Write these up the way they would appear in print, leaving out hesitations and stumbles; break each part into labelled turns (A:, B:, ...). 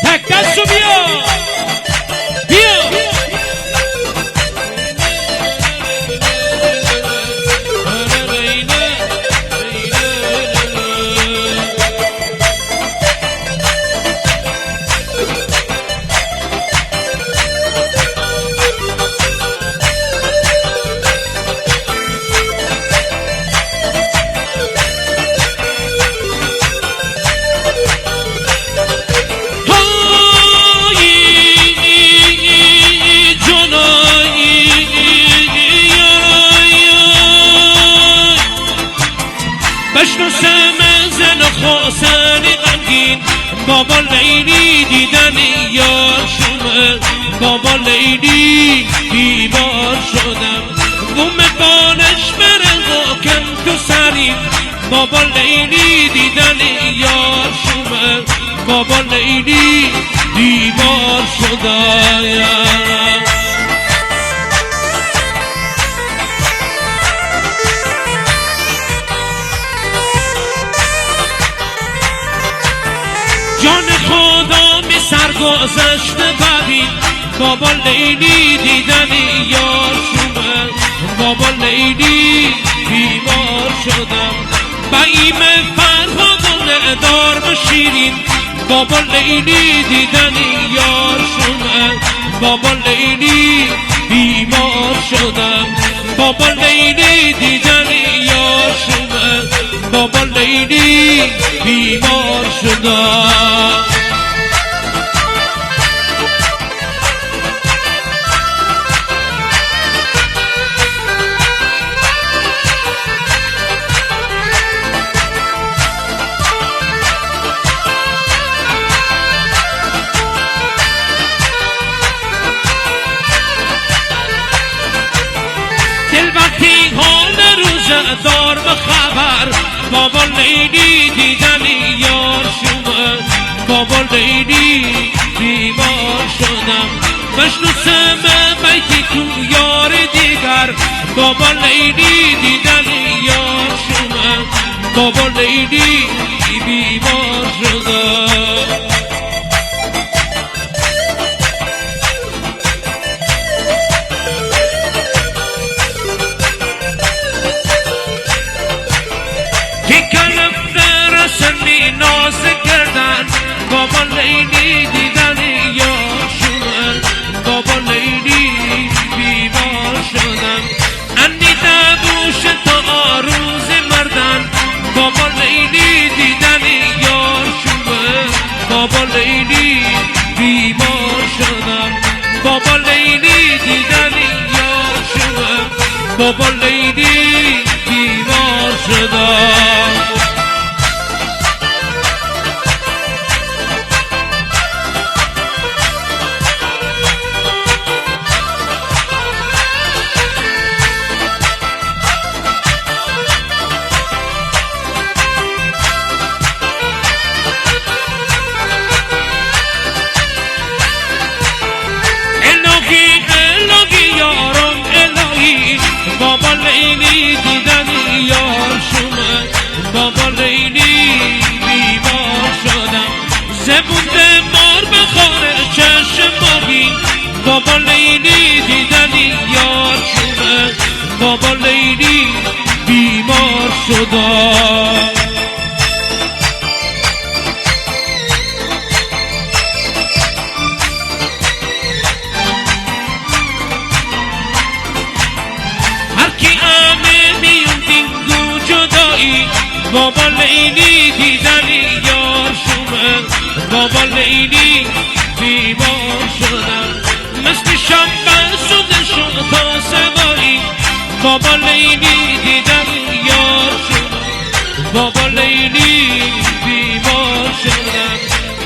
A: تک دستو بیا بیا بشناسم زن خواستنی غمگین بابا لیلی دیدن یار شومه بابا لیلی بیمار شدم بوم بالش بره واکن تو سریم بابا لیلی دیدن یار شومه بابا لیلی بیمار شدم جان خدا می سرگذشت بدی بابا لیلی دیدن یار شومه بابا لیلی بیمار شدم بعیم فرهادانه دار بشیرین بابا لیلی دیدن یار شومه بابا لیلی بیمار شدم بابا لیلی دیدن یار شومه بابا لیلی بیمار شدم دل وقتی حال روزه دار به خبر بابا لیلی دیدن یار شومه بابا لیلی بیمار شدم مشنوسم بیتی تو یار دیگر بابا لیلی دیدن یار شومه بابا لیلی بیمار شدم ناز کردن بابا لیلی دیدن یار شومه بابا لیلی بیمار شدم اندیده دوش تا آروز مردن بابا لیلی دیدن یار شومه بابا لیلی بیمار شدم بابا لیلی دیدن یار شومه بابا لیلی بیمار شدم بابا لیلی دیدن یار شومه بابا لیلی بیمار شدم زبون مار بخوره چشم ماهی بابا لیلی دیدن یار شومه بابا لیلی بیمار شدم بابا لیلی دیدن یار شومه بابا لیلی بیمار شدم مثل شب شده شد تا سبایی بابا لیلی دیدن یار شومه بابا لیلی بیمار شدم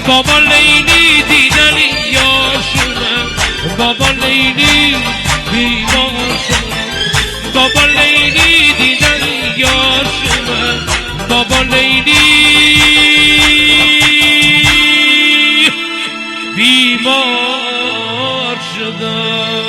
A: بابا لیلی دیدن یار شومه بابا لیلی بیمار شدم بابا لیلی دیدن یار شومه بابا لیلی بیمار شدم.